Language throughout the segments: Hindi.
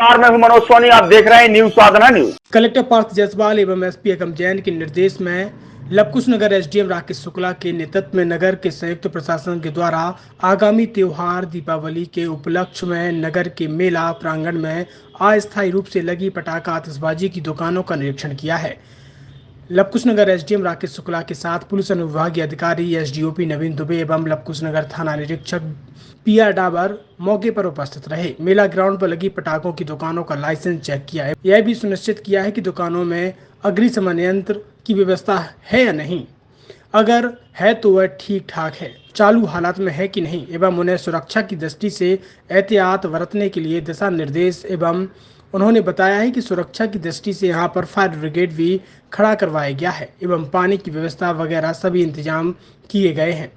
नमस्कार, मैं हूं मनोज सोनी। आप देख रहे हैं न्यूज साधना न्यूज। कलेक्टर पार्थ जायसवाल एवं एसपी एकम जैन के निर्देश में लवकुश नगर एसडीएम राकेश शुक्ला के नेतृत्व में नगर के संयुक्त प्रशासन के द्वारा आगामी त्योहार दीपावली के उपलक्ष्य में नगर के मेला प्रांगण में अस्थायी रूप से लगी पटाखा आतिशबाजी की दुकानों का निरीक्षण किया है। लवकुश नगर एसडीएम राकेश शुक्ला के साथ पुलिस अनुविभागीय अधिकारी एसडीओपी नवीन दुबे एवं लवकुश नगर थाना निरीक्षक पीआर डाबर मौके पर उपस्थित रहे। मेला ग्राउंड पर लगी पटाखों की दुकानों का लाइसेंस चेक किया है। यह भी सुनिश्चित किया है कि दुकानों में अग्निशमन यंत्र की व्यवस्था है या नहीं, अगर है तो वह ठीक ठाक है, चालू हालात में है कि नहीं, एवं उन्हें सुरक्षा की दृष्टि से एहतियात बरतने के लिए दिशा निर्देश एवं उन्होंने बताया है कि सुरक्षा की दृष्टि से यहां पर फायर ब्रिगेड भी खड़ा करवाया गया है एवं पानी की व्यवस्था वगैरह सभी इंतजाम किए गए हैं।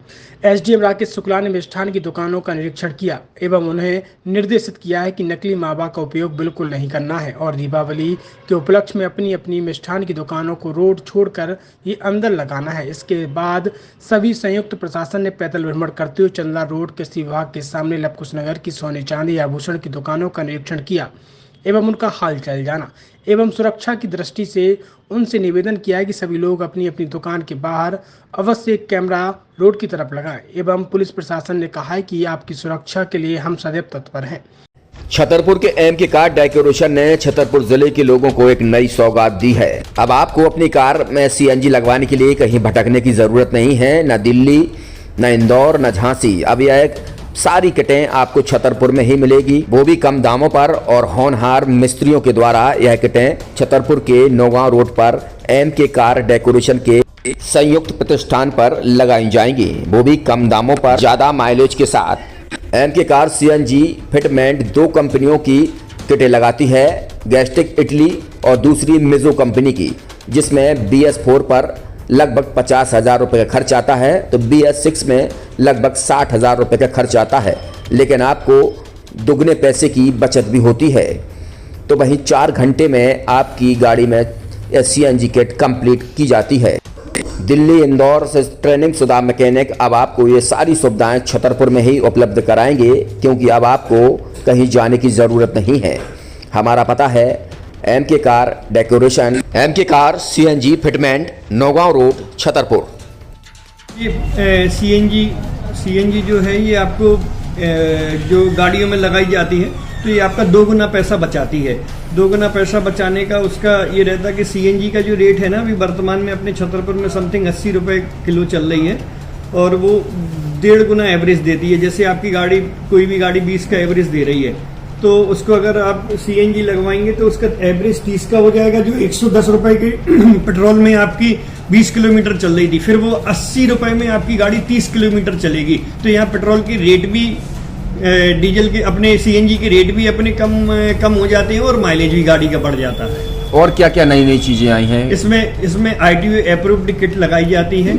एसडीएम राकेश शुक्ला ने मिष्ठान की दुकानों का निरीक्षण किया एवं उन्हें निर्देशित किया है कि नकली मावा का उपयोग बिल्कुल नहीं करना है और दीपावली के उपलक्ष्य में अपनी अपनी मिष्ठान की दुकानों को रोड छोड़कर ही अंदर लगाना है। इसके बाद सभी संयुक्त प्रशासन ने पैदल भ्रमण करते हुए चंदला रोड कृषि विभाग के सामने लवकुश नगर की सोने चांदी आभूषण की दुकानों का निरीक्षण किया एवं उनका हाल चाल जाना एवं सुरक्षा की दृष्टि से उनसे निवेदन किया है कि सभी लोग अपनी अपनी दुकान के बाहर अवश्य कैमरा रोड की तरफ लगाएं एवं पुलिस प्रशासन ने कहा है कि आपकी सुरक्षा के लिए हम सदैव तत्पर हैं। छतरपुर के एम के कार डेकोरेशन ने छतरपुर जिले के लोगों को एक नई सौगात दी है। अब आपको अपनी कार में सीएनजी लगवाने के लिए कहीं भटकने की जरूरत नहीं है, न दिल्ली, न इंदौर, न झांसी। अब यह एक सारी किटें आपको छतरपुर में ही मिलेगी, वो भी कम दामों पर और होनहार मिस्त्रियों के द्वारा। यह किटें छतरपुर के नौगांव रोड पर एम के कार डेकोरेशन के संयुक्त प्रतिष्ठान पर लगाई जाएंगी, वो भी कम दामों पर, ज्यादा माइलेज के साथ। एम के कार सीएनजी फिटमेंट 2 कंपनियों की किटें लगाती है, गैस्टिक इटली और दूसरी मिजो कंपनी की, जिसमें BS4 पर लगभग 50,000 रुपये का खर्च आता है तो BS6 में लगभग 60,000 रुपये का खर्च आता है, लेकिन आपको दुगने पैसे की बचत भी होती है। तो वहीं 4 घंटे में आपकी गाड़ी में CNG किट कंप्लीट की जाती है। दिल्ली, इंदौर से ट्रेनिंग शुदा मैकेनिक अब आपको ये सारी सुविधाएं छतरपुर में ही उपलब्ध कराएंगे, क्योंकि अब आपको कहीं जाने की ज़रूरत नहीं है। हमारा पता है एम के कार डेकोरेशन, एम के car CNG fitment, Naugaon road, Chhatarpur. ये सीएनजी जो है ये आपको जो गाड़ियों में लगाई जाती है तो ये आपका 2 गुना पैसा बचाती है। 2 गुना पैसा बचाने का उसका ये रहता है कि सीएनजी का जो रेट है ना अभी वर्तमान में अपने छतरपुर में समथिंग 80 रुपये किलो चल रही है और वो 1.5 गुना एवरेज देती है। जैसे आपकी गाड़ी कोई भी गाड़ी 20 का एवरेज दे रही है तो उसको अगर आप सीएनजी लगवाएंगे तो उसका एवरेज 30 का हो जाएगा, जो 110 रुपए के पेट्रोल में आपकी 20 किलोमीटर चल रही थी, फिर वो 80 रुपए में आपकी गाड़ी 30 किलोमीटर चलेगी। तो यहाँ पेट्रोल की रेट भी डीजल के अपने सीएनजी के रेट भी अपने कम हो जाते हैं और माइलेज भी गाड़ी का बढ़ जाता है। और क्या क्या नई नई चीजें आई हैं? इसमें ITO अप्रूव्ड किट लगाई जाती है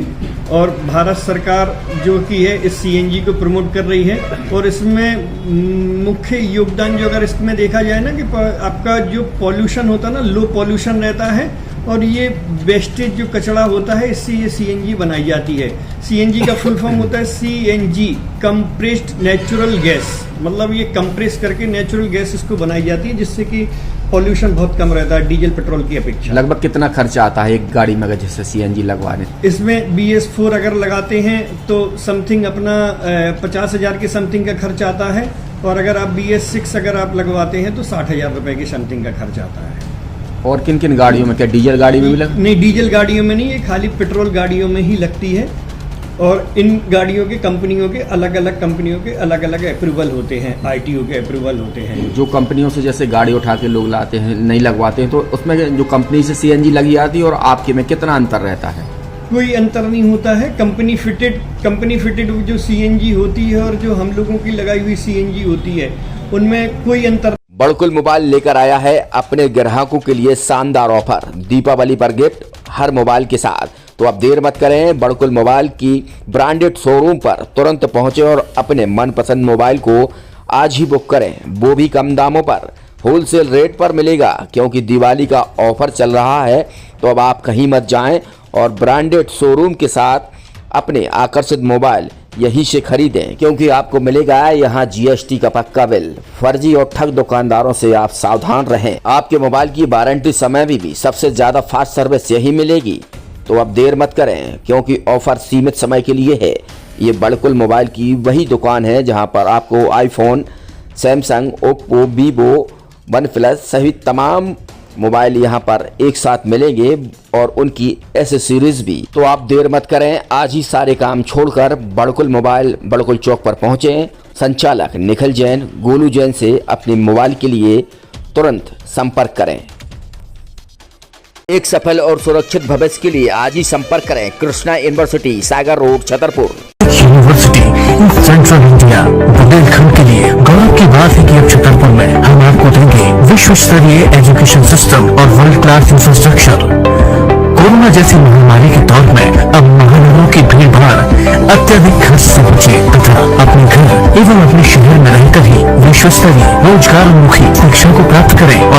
और भारत सरकार जो कि है इस सीएनजी को प्रमोट कर रही है। और इसमें मुख्य योगदान जो अगर इसमें देखा जाए ना कि आपका जो पॉल्यूशन होता है ना, लो पॉल्यूशन रहता है और ये वेस्टेज जो कचरा होता है इससे ये सीएनजी बनाई जाती है। सीएनजी का फुल फॉर्म होता है CNG, कंप्रेस्ड नेचुरल गैस, मतलब ये कंप्रेस करके नेचुरल गैस इसको बनाई जाती है, जिससे कि पॉल्यूशन बहुत कम रहता है डीजल पेट्रोल की अपेक्षा। लगभग कितना खर्चा आता है एक गाड़ी में अगर जैसे CNG लगवाने? इसमें BS4 अगर लगाते हैं तो समथिंग अपना 50,000 के समथिंग का खर्च आता है और अगर आप BS6 अगर आप लगवाते हैं तो 60,000 रुपए के समथिंग का खर्च आता है। और किन किन गाड़ियों में, क्या डीजल गाड़ी में भी नहीं, डीजल गाड़ियों में नहीं, ये खाली पेट्रोल गाड़ियों में ही लगती है। और इन गाड़ियों के कंपनियों के अलग अलग अप्रूवल होते हैं, ITO के अप्रूवल होते हैं। जो कंपनियों से जैसे गाड़ी उठा के लोग लाते हैं, नहीं लगवाते हैं, तो उसमें जो कंपनी से CNG लगी आती है और आपके में कितना अंतर रहता है? कोई अंतर नहीं होता है। कंपनी फिटेड जो CNG होती है और जो हम लोगों की लगाई हुई CNG होती है उनमें कोई अंतर। बड़कुल मोबाइल लेकर आया है अपने ग्राहकों के लिए शानदार ऑफर, दीपावली पर गिफ्ट हर मोबाइल के साथ। तो अब देर मत करें, बड़कुल मोबाइल की ब्रांडेड शोरूम पर तुरंत पहुंचे और अपने मनपसंद मोबाइल को आज ही बुक करें, वो भी कम दामों पर, होलसेल रेट पर मिलेगा, क्योंकि दिवाली का ऑफर चल रहा है। तो अब आप कहीं मत जाएं और ब्रांडेड शोरूम के साथ अपने आकर्षित मोबाइल यही से खरीदें, क्योंकि आपको मिलेगा यहाँ जीएसटी का पक्का बिल। फर्जी और ठग दुकानदारों से आप सावधान रहें। आपके मोबाइल की वारंटी समय में भी सबसे ज्यादा फास्ट सर्विस यही मिलेगी। तो अब देर मत करें, क्योंकि ऑफर सीमित समय के लिए है। ये बड़कुल मोबाइल की वही दुकान है जहां पर आपको iPhone, Samsung, Oppo, Vivo, OnePlus सहित तमाम मोबाइल यहां पर एक साथ मिलेंगे और उनकी एसेसरीज भी। तो आप देर मत करें, आज ही सारे काम छोड़कर बड़कुल मोबाइल बड़कुल चौक पर पहुंचें। संचालक निखिल जैन, गोलू जैन से अपने मोबाइल के लिए तुरंत संपर्क करें। एक सफल और सुरक्षित भविष्य के लिए आज ही संपर्क करें Krishna university, Sagar road, Chhatarpur. University in central India, Bundelkhand के लिए गौरव की बात है कि अब छतरपुर में हम आपको देंगे विश्व स्तरीय एजुकेशन सिस्टम और वर्ल्ड क्लास इंफ्रास्ट्रक्चर। कोरोना जैसी महामारी के दौर में अब महानगरों की भीड़ भाड़ अत्यधिक खर्च से बचे तथा अपने घर एवं अपने शहर में रहकर ही विश्व स्तरीय रोजगार उन्मुखी शिक्षा को प्राप्त करें और